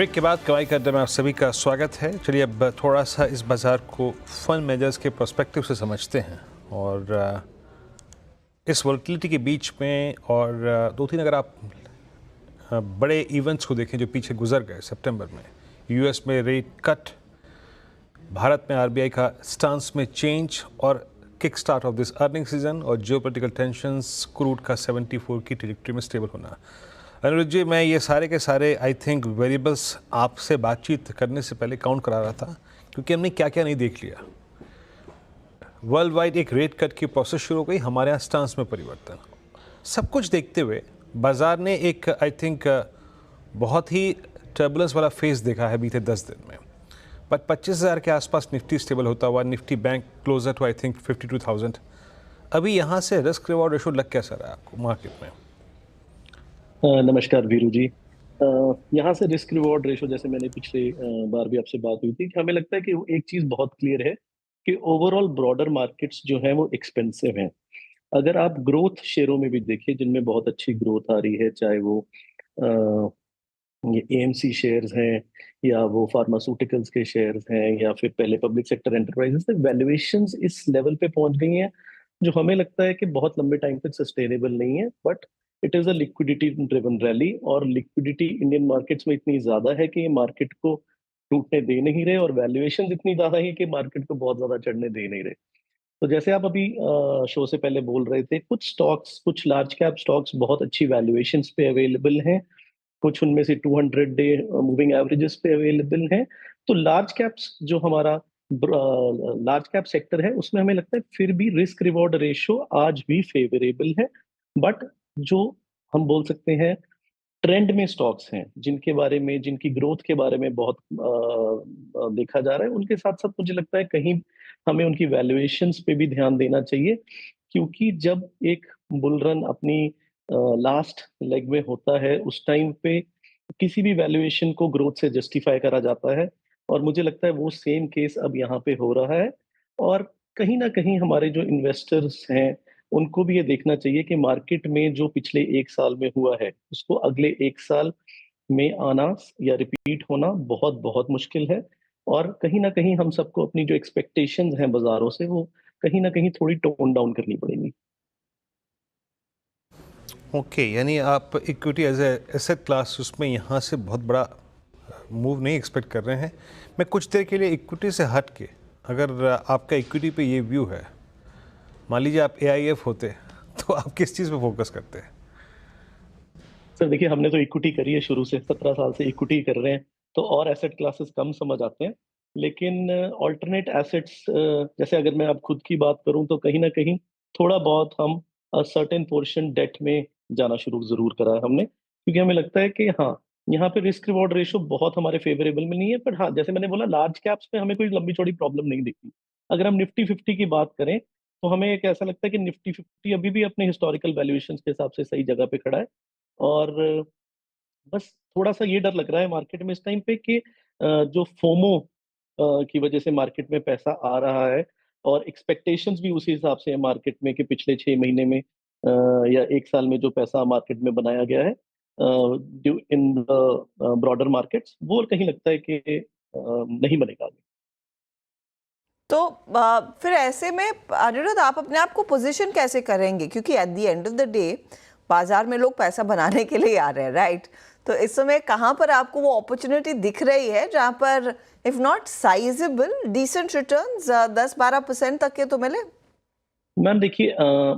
Break के बाद कमाई करने में आप सभी का स्वागत है। चलिए अब थोड़ा सा इस बाज़ार को फंड मैनेजर्स के पर्सपेक्टिव से समझते हैं और इस वोलेटिलिटी के बीच में और दो तीन अगर आप बड़े इवेंट्स को देखें जो पीछे गुजर गए सितंबर में, यूएस में रेट कट, भारत में आरबीआई का स्टांस में चेंज और kick start of this earning season और जियोपॉलिटिकल टेंशंस, क्रूड का 74 की ट्रैजेक्टरी में स्टेबल होना। अनुरुद्ध जी, मैं ये सारे के सारे आई थिंक वेरिएबल्स आपसे बातचीत करने से पहले काउंट करा रहा था क्योंकि हमने क्या क्या नहीं देख लिया। वर्ल्ड वाइड एक रेट कट की प्रोसेस शुरू हो गई, हमारे यहाँ स्टांस में परिवर्तन, सब कुछ देखते हुए बाजार ने एक आई थिंक बहुत ही टर्बुलेंस वाला फेज देखा है बीते 10 दिन में। बट 25,000 के आसपास निफ्टी स्टेबल होता हुआ, Nifty bank closer to I think 52,000। अभी यहाँ से रिस्क रिवॉर्ड रेशो लग कैसा रहा है आपको मार्केट में? नमस्कार वीरू जी। यहाँ से रिस्क रिवॉर्ड रेशो, जैसे मैंने पिछले बार भी आपसे बात हुई थी, कि हमें लगता है कि एक चीज बहुत क्लियर है कि ओवरऑल ब्रॉडर मार्केट्स जो हैं वो एक्सपेंसिव हैं। अगर आप ग्रोथ शेयरों में भी देखिए जिनमें बहुत अच्छी ग्रोथ आ रही है, चाहे वो अ, ये एएमसी शेयर्स हैं या वो फार्मास्यूटिकल्स के शेयर्स हैं या फिर पहले पब्लिक सेक्टर एंटरप्राइजेस, वैल्यूएशंस इस लेवल पे पहुंच गई हैं जो हमें लगता है कि बहुत लंबे टाइम तक सस्टेनेबल नहीं है। But it is a liquidity driven rally, और लिक्विडिटी इंडियन मार्केट्स में इतनी ज्यादा है कि ये मार्केट को टूटने दे नहीं रहे, और वैल्यूएशन इतनी ज्यादा है कि मार्केट को बहुत ज्यादा चढ़ने दे नहीं रहे। तो जैसे आप अभी शो से पहले बोल रहे थे, कुछ स्टॉक्स, कुछ लार्ज कैप स्टॉक्स बहुत अच्छी वैल्यूएशंस पे अवेलेबल हैं, कुछ उनमें से 200 डे मूविंग एवरेजेस पे अवेलेबल हैं। तो लार्ज कैप्स जो हमारा लार्ज कैप सेक्टर है उसमें हमें लगता है फिर भी रिस्क रिवॉर्ड रेशो आज भी फेवरेबल है। बट जो हम बोल सकते हैं ट्रेंड में स्टॉक्स हैं जिनके बारे में, जिनकी ग्रोथ के बारे में बहुत देखा जा रहा है, उनके साथ साथ मुझे लगता है कहीं हमें उनकी वैल्यूएशंस पे भी ध्यान देना चाहिए, क्योंकि जब एक बुल रन अपनी लास्ट लेग में होता है उस टाइम पे किसी भी वैल्यूएशन को ग्रोथ से जस्टिफाई करा जाता है, और मुझे लगता है वो सेम केस अब यहाँ पे हो रहा है। और कहीं ना कहीं हमारे जो इन्वेस्टर्स हैं उनको भी ये देखना चाहिए कि मार्केट में जो पिछले एक साल में हुआ है उसको अगले एक साल में आना या रिपीट होना बहुत बहुत मुश्किल है। और कहीं ना कहीं हम सबको अपनी जो एक्सपेक्टेशंस हैं बाजारों से वो कहीं ना कहीं थोड़ी टोन डाउन करनी पड़ेगी। ओके, यानी आप equity as a asset class उसमें यहाँ से बहुत बड़ा मूव नहीं एक्सपेक्ट कर रहे हैं। मैं कुछ देर के लिए इक्विटी से हट के, अगर आपका इक्विटी पे ये व्यू है, मान लीजिए आप एआईएफ होते तो आप किस चीज़ पे फोकस करते हैं? सर देखिए, हमने तो इक्विटी करी है, शुरू से 17 साल से इक्विटी कर रहे हैं, तो और एसेट क्लासेस कम समझ आते हैं। लेकिन ऑल्टरनेट एसेट्स, जैसे अगर मैं अब खुद की बात करूं तो कहीं ना कहीं थोड़ा बहुत हम सर्टेन पोर्शन डेट में जाना शुरू जरूर करा है हमने, क्योंकि हमें लगता है कि हाँ, यहाँ पे रिस्क रिवॉर्ड रेशो बहुत हमारे फेवरेबल में नहीं है। पर हाँ, जैसे मैंने बोला, लार्ज कैप्स पे हमें कोई लंबी चौड़ी प्रॉब्लम नहीं दिखती। अगर हम निफ्टी 50 की बात करें तो हमें एक ऐसा लगता है कि निफ्टी 50 अभी भी अपने हिस्टोरिकल वैल्यूएशन के हिसाब से सही जगह पे खड़ा है। और बस थोड़ा सा ये डर लग रहा है मार्केट में इस टाइम पे कि जो फोमो की वजह से मार्केट में पैसा आ रहा है, और एक्सपेक्टेशंस भी उसी हिसाब से है मार्केट में कि पिछले 6 महीने में या एक साल में जो पैसा मार्केट में बनाया गया है इन ब्रॉडर मार्केट्स, वो कहीं लगता है कि नहीं बनेगा आगे। तो फिर ऐसे में अनिरुद्ध, आप अपने आप को पोजीशन कैसे करेंगे? क्योंकि at the end of the day बाजार में लोग पैसा बनाने के लिए आ रहे हैं, राइट? तो इस समय कहाँ पर आपको वो अपॉर्चुनिटी दिख रही है जहाँ पर if not sizeable decent returns 10-12% तक के तो मिले? मैम देखिए,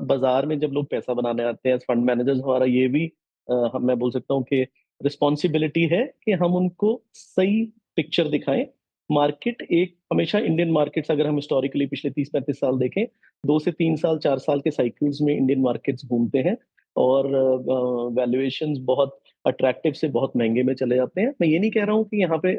बाजार में जब लोग पैसा बनाने आते हैं फंड मैनेजर्स, हमारा ये भी मैं बोल सकता हूँ कि रिस्पॉन्सिबिलिटी है कि हम उनको सही पिक्चर दिखाएं। मार्केट एक हमेशा, इंडियन मार्केट्स अगर हम हिस्टोरिकली पिछले 30-35 साल देखें, 2 से 3 साल 4 साल के साइकिल्स में इंडियन मार्केट्स घूमते हैं, और वैल्यूएशंस बहुत अट्रैक्टिव से बहुत महंगे में चले जाते हैं। मैं ये नहीं कह रहा हूँ कि यहाँ पे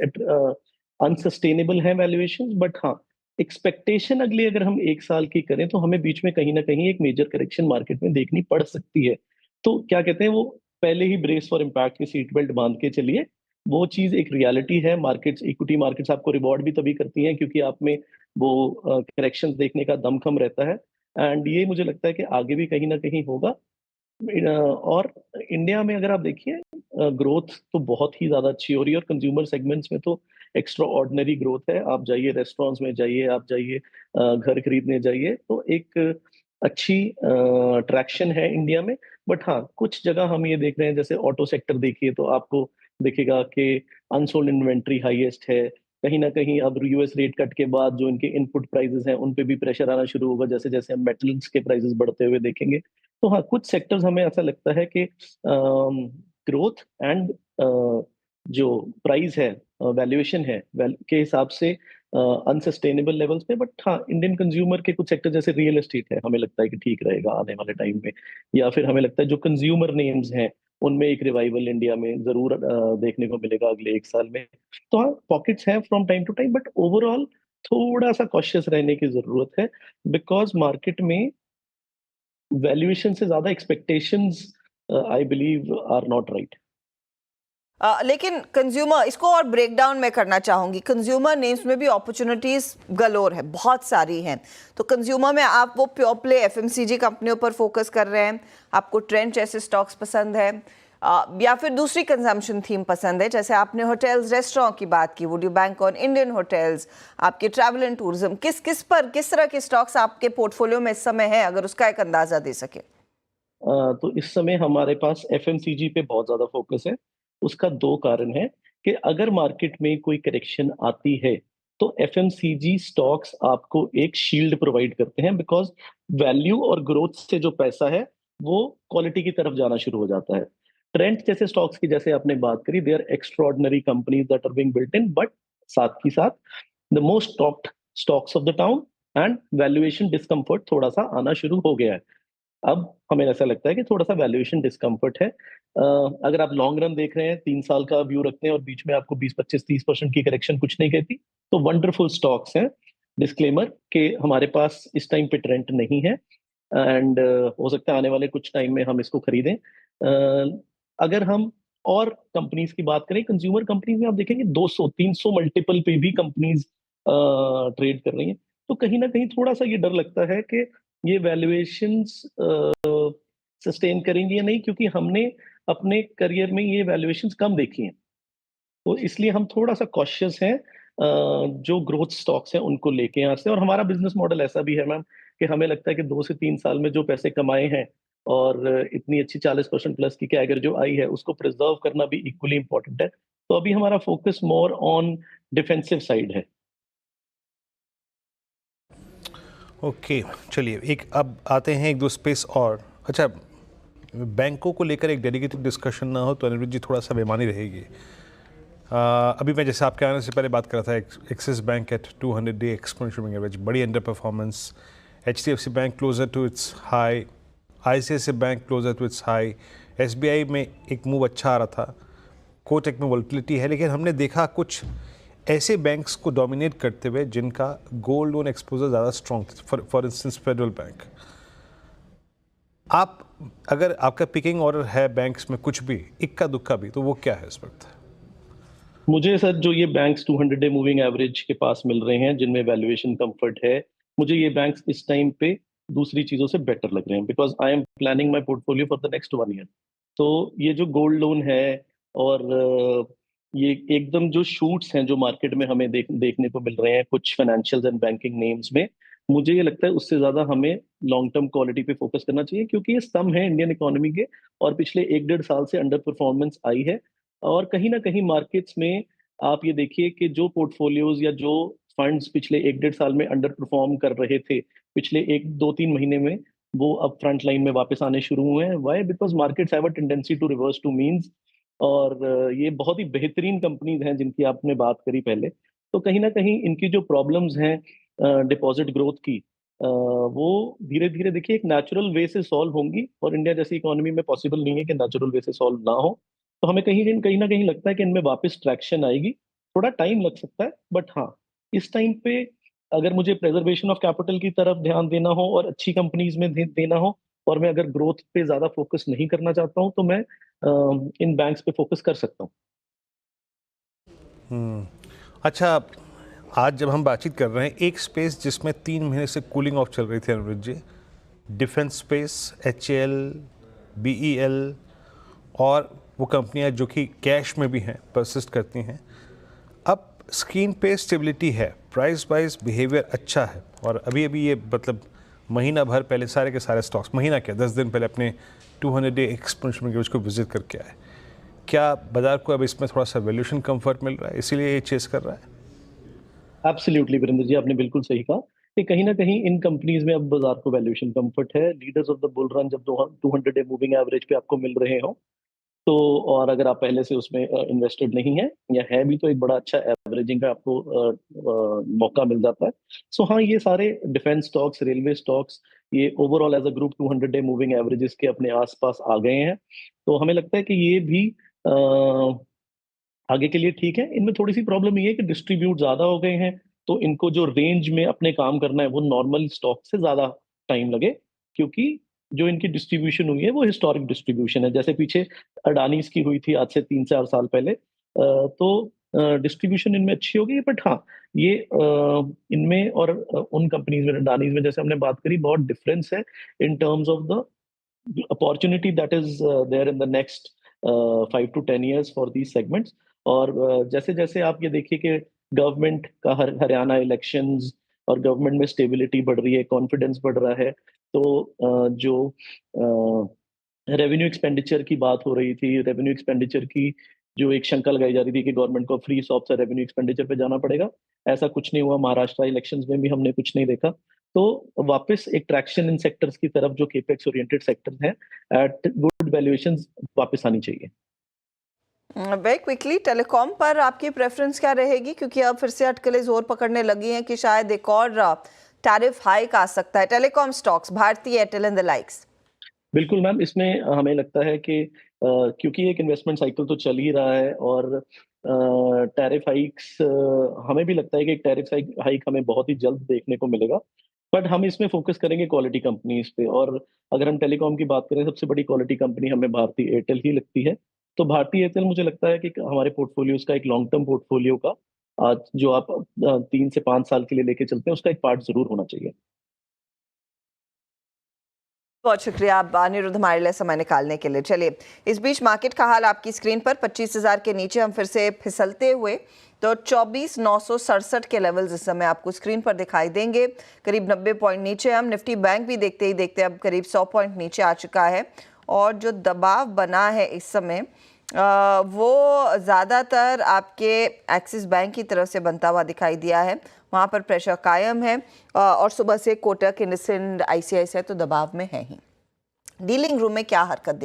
अनसस्टेनेबल है वैल्यूएशंस, बट हाँ, एक्सपेक्टेशन अगली अगर हम एक साल की करें तो हमें बीच में कहीं ना कहीं एक मेजर करेक्शन मार्केट में देखनी पड़ सकती है। तो क्या कहते हैं वो, पहले ही ब्रेस फॉर इम्पैक्ट की सीट बेल्ट बांध के चलिए। वो चीज एक रियलिटी है। मार्केट्स, इक्विटी मार्केट्स आपको रिवॉर्ड भी तभी करती हैं क्योंकि आप में वो करेक्शंस देखने का दमखम रहता है। एंड ये मुझे लगता है कि आगे भी कहीं ना कहीं होगा। और इंडिया में अगर आप देखिए ग्रोथ तो बहुत ही ज्यादा अच्छी हो रही है और कंज्यूमर सेगमेंट्स में तो एक्स्ट्रा ऑर्डिनरी ग्रोथ है। आप जाइए रेस्टोरेंट्स में जाइए, आप जाइए घर खरीदने जाइए, तो एक अच्छी ट्रैक्शन है इंडिया में। बट हाँ, कुछ जगह हम ये देख रहे हैं, जैसे ऑटो सेक्टर देखिए तो आपको दिखेगा कि अनसोल्ड इन्वेंट्री हाईएस्ट है। कहीं ना कहीं अब यूएस रेट कट के बाद जो इनके इनपुट प्राइसेस हैं उन पे भी प्रेशर आना शुरू होगा, जैसे जैसे हम मेटल्स के प्राइसेस बढ़ते हुए देखेंगे। तो हाँ, कुछ सेक्टर्स हमें ऐसा लगता है कि ग्रोथ एंड जो प्राइस है, वैल्यूएशन है, के हिसाब से अनसस्टेनेबल लेवल्स पे। बट हाँ, इंडियन कंज्यूमर के कुछ सेक्टर जैसे रियल एस्टेट है, हमें लगता है कि ठीक रहेगा आने वाले टाइम में। या फिर हमें लगता है जो कंज्यूमर नेम्स हैं उनमें एक रिवाइवल इंडिया में जरूर देखने को मिलेगा अगले एक साल में। तो हाँ, पॉकेट्स हैं from time to time, but overall थोड़ा सा कॉशियस रहने की जरूरत है, बिकॉज मार्केट में वैल्यूएशन से ज्यादा expectations I believe are not right. लेकिन कंज्यूमर, इसको और ब्रेक डाउन मैं करना चाहूंगी। कंज्यूमर नेम्स में भी अपॉर्चुनिटीज गलोर है, बहुत सारी हैं। तो कंज्यूमर में आप वो प्योर प्ले एफएमसीजी कंपनियों पर फोकस कर रहे हैं, आपको ट्रेंड जैसे स्टॉक्स पसंद है, या फिर दूसरी कंजम्पशन थीम पसंद है, जैसे आपने होटल्स रेस्टोरेंट की बात की, would you bank on Indian hotels, आपके ट्रैवल एंड टूरिज्म, किस तरह के स्टॉक्स आपके पोर्टफोलियो में इस समय है, अगर उसका एक अंदाजा दे सके? तो इस समय हमारे पास एफएमसीजी पे बहुत ज्यादा फोकस है। उसका दो कारण है कि अगर मार्केट में कोई करेक्शन आती है तो एफएमसीजी स्टॉक्स आपको एक शील्ड प्रोवाइड करते हैं, बिकॉज वैल्यू और ग्रोथ से जो पैसा है वो क्वालिटी की तरफ जाना शुरू हो जाता है। ट्रेंड जैसे स्टॉक्स की जैसे आपने बात करी, they are extraordinary companies that are being built in, but साथ ही साथ the most topped stocks of the town, and valuation discomfort थोड़ा सा आना शुरू हो गया है। अब हमें ऐसा लगता है कि थोड़ा सा वैल्यूएशन डिस्कम्फर्ट है। अगर आप लॉन्ग रन देख रहे हैं, 3 साल का व्यू रखते हैं और बीच में आपको 20-25-30% की करेक्शन कुछ नहीं कहती, तो वंडरफुल स्टॉक्स हैं। डिस्क्लेमर के हमारे पास इस टाइम पे ट्रेंड नहीं है, एंड हो सकता है आने वाले कुछ टाइम में हम इसको खरीदें। अगर हम और कंपनीज की बात करें, कंज्यूमर कंपनीज में आप देखेंगे 200-300 मल्टीपल पे भी कंपनीज ट्रेड कर रही हैं। तो कहीं ना कहीं थोड़ा सा ये डर लगता है कि ये वैल्यूएशंस सस्टेन करेंगी या नहीं, क्योंकि हमने अपने करियर में ये वैल्यूएशंस कम देखी हैं। तो इसलिए हम थोड़ा सा कॉशियस हैं जो ग्रोथ स्टॉक्स हैं उनको लेके यहाँ से। और हमारा बिजनेस मॉडल ऐसा भी है मैम कि हमें लगता है कि 2 से 3 साल में जो पैसे कमाए हैं और इतनी अच्छी 40% प्लस की कैगर जो आई है उसको प्रिजर्व करना भी इक्वली इंपॉर्टेंट है। तो अभी हमारा focus more on defensive side है। ओके, चलिए एक अब आते हैं एक दो स्पेस और। अच्छा, बैंकों को लेकर एक डेडिकेटेड डिस्कशन ना हो तो अनिरुद्ध जी थोड़ा सा बेमानी रहेगी। अभी मैं जैसे आपके आने से पहले बात कर रहा था, Axis Bank at 200 day exponential moving average, बड़ी underperformance. HDFC bank closer to its high, ICICI bank closer to its high, SBI में एक मूव अच्छा आ रहा था, कोटक में वोलेटिलिटी है, लेकिन हमने देखा कुछ ऐसे बैंक्स को डोमिनेट करते हुए जिनका गोल्ड लोन एक्सपोजर ज़्यादा स्ट्रॉन्ग था, फॉर इंस्टेंस फेडरल बैंक। आप अगर आपका पिकिंग ऑर्डर है बैंक्स में कुछ भी इक्का दुक्का भी, तो वो क्या है इस वक्त? मुझे सर जो ये बैंक्स 200 डे मूविंग एवरेज के पास मिल रहे हैं, जिनमें वैल्यूएशन कंफर्ट है, मुझे ये बैंक्स इस टाइम पे दूसरी चीजों से बेटर लग रहे हैं, because I am planning my portfolio for the next 1 year. तो ये जो गोल्ड लोन है और ये एकदम जो शूट्स हैं जो मार्केट में हमें देखने को मिल रहे हैं कुछ फाइनेंशियल एंड बैंकिंग नेम्स में, मुझे ये लगता है उससे ज्यादा हमें लॉन्ग टर्म क्वालिटी पे फोकस करना चाहिए, क्योंकि ये स्तंभ है इंडियन इकोनॉमी के और पिछले 1-1.5 साल से अंडर परफॉर्मेंस आई है। और कहीं ना कहीं मार्केट्स में आप ये देखिए कि जो पोर्टफोलियोज या जो फंड्स पिछले 1-1.5 साल में अंडर परफॉर्म कर रहे थे, पिछले 1-2-3 महीने में वो अब फ्रंट लाइन में वापस आने शुरू हुए हैं। Why? Because markets have a tendency to reverse to means. और ये बहुत ही बेहतरीन कंपनीज हैं जिनकी आपने बात करी पहले। तो कहीं ना कहीं इनकी जो प्रॉब्लम्स हैं डिपॉजिट ग्रोथ की, वो धीरे धीरे देखिए एक नेचुरल वे से सॉल्व होंगी, और इंडिया जैसी इकोनॉमी में पॉसिबल नहीं है कि नेचुरल वे से सॉल्व ना हो। तो हमें कहीं ना कहीं लगता है कि इनमें वापस ट्रैक्शन आएगी। थोड़ा टाइम लग सकता है, बट हाँ, इस टाइम पे अगर मुझे प्रेजर्वेशन ऑफ कैपिटल की तरफ ध्यान देना हो और अच्छी कंपनीज में देना हो, और मैं अगर ग्रोथ पे ज्यादा फोकस नहीं करना चाहता हूँ, तो मैं इन बैंक्स पे फोकस कर सकता हूँ। अच्छा, आज जब हम बातचीत कर रहे हैं, एक स्पेस जिसमें 3 महीने से कूलिंग ऑफ चल रही थी अनिरुद्ध जी, डिफेंस स्पेस, HAL, BEL और वो कंपनियां जो कि कैश में भी हैं, परसिस्ट करती हैं। अब स्क्रीन पे स्टेबिलिटी है, प्राइस वाइज बिहेवियर अच्छा है, और अभी अभी ये मतलब महीना भर पहले सारे के सारे स्टॉक्स, महीना क्या 10 दिन पहले अपने 200 डे एक्सपोनेंशियल उसको विजिट करके आए। क्या बाजार को अब इसमें थोड़ा सा वैल्यूएशन कंफर्ट मिल रहा है, इसीलिए ये चेस कर रहा है? एब्सोल्युटली वीरेंद्र जी, आपने बिल्कुल सही कहा कि कहीं ना कहीं इन कंपनीज में अब बाजार को वैल्यूएशन कंफर्ट है। Leaders of the bull run जब 200 डे मूविंग एवरेज पे आपको मिल रहे हो, तो और अगर आप पहले से उसमें इन्वेस्टेड नहीं है या है भी, तो एक बड़ा अच्छा एवरेजिंग का आपको मौका मिल जाता है। सो हाँ, ये सारे डिफेंस स्टॉक्स, रेलवे स्टॉक्स, ये overall as a group 200 day moving averages के अपने आसपास आ गए हैं। तो हमें लगता है कि ये भी आगे के लिए ठीक है। इनमें थोड़ी सी प्रॉब्लम ये है कि डिस्ट्रीब्यूट ज्यादा हो गए हैं, तो इनको जो रेंज में अपने काम करना है वो नॉर्मल स्टॉक से ज्यादा टाइम लगे, क्योंकि जो इनकी डिस्ट्रीब्यूशन हुई है वो हिस्टोरिक डिस्ट्रीब्यूशन है। जैसे पीछे अडानीज की हुई थी आज से 3-4 साल पहले, तो डिस्ट्रीब्यूशन इनमें अच्छी होगी। बट हाँ, ये इनमें और उन कंपनीज में, अडानीज में जैसे हमने बात करी, बहुत डिफरेंस है in terms of the opportunity that is there in the next 5 to 10 years for these segments. और जैसे जैसे आप ये देखिए कि गवर्नमेंट का हरियाणा इलेक्शंस और गवर्नमेंट में स्टेबिलिटी बढ़ रही है, कॉन्फिडेंस बढ़ रहा है, तो जो रेवेन्यू एक्सपेंडिचर की बात हो रही थी, रेवेन्यू एक्सपेंडिचर की जो एक शंका लगाई जा रही थी कि गवर्नमेंट को फ्री ऑफ से रेवेन्यू एक्सपेंडिचर पे जाना पड़ेगा, ऐसा कुछ नहीं हुआ। महाराष्ट्र इलेक्शंस में भी हमने कुछ नहीं देखा। तो वापस एक ट्रैक्शन इन सेक्टर्स की तरफ, जो केपेक्स ओरिएंटेड सेक्टर्स हैं, एट गुड वैल्यूएशंस वापस आनी चाहिए। वेरी क्विकली, टेलीकॉम पर आपकी प्रेफरेंस क्या रहेगी, क्योंकि अब फिर से अटकलें जोर पकड़ने लगी हैं कि शायद एक और टैरिफ हाइक आ सकता है। Telecom stocks, Bharti Airtel and the likes. बिल्कुल मैम, इसमें हमें लगता है कि क्योंकि एक इन्वेस्टमेंट साइकिल तो चल ही रहा है, और टैरिफ हाइक्स, हमें भी लगता है कि एक टैरिफ हाइक हमें बहुत ही जल्द देखने को मिलेगा। बट हम इसमें फोकस करेंगे क्वालिटी कंपनीज पे, और अगर हम टेलीकॉम की बात करें, सबसे बड़ी क्वालिटी कंपनी हमें भारती एयरटेल ही लगती है। तो भारती एयरटेल मुझे लगता है कि हमारे पोर्टफोलियोज का एक लॉन्ग टर्म पोर्टफोलियो का, आज जो आप 3 से 5 साल के लिए लेके चलते हैं, उसका एक पार्ट जरूर होना चाहिए। बहुत शुक्रिया आप अनिरुद्ध हमारे लिए समय निकालने के लिए। चलिए, इस बीच मार्केट का हाल आपकी स्क्रीन पर 25,000 के नीचे हम फिर से फिसलते हुए, तो 24,967 के लेवल्स इस समय आपको स्क्रीन पर दिखाई देंगे। करीब 90 पॉइंट नीचे हम। निफ्टी बैंक भी देखते ही देखते अब करीब 100 पॉइंट नीचे आ चुका है, और जो दबाव बना है इस समय वो ज़्यादातर आपके एक्सिस बैंक की तरफ से बनता हुआ दिखाई दिया है। वहाँ पर प्रेशर कायम है, और सुबह से कोटक, इंडसइंड, ICICI तो दबाव में है ही। डीलिंग रूम में क्या हरकत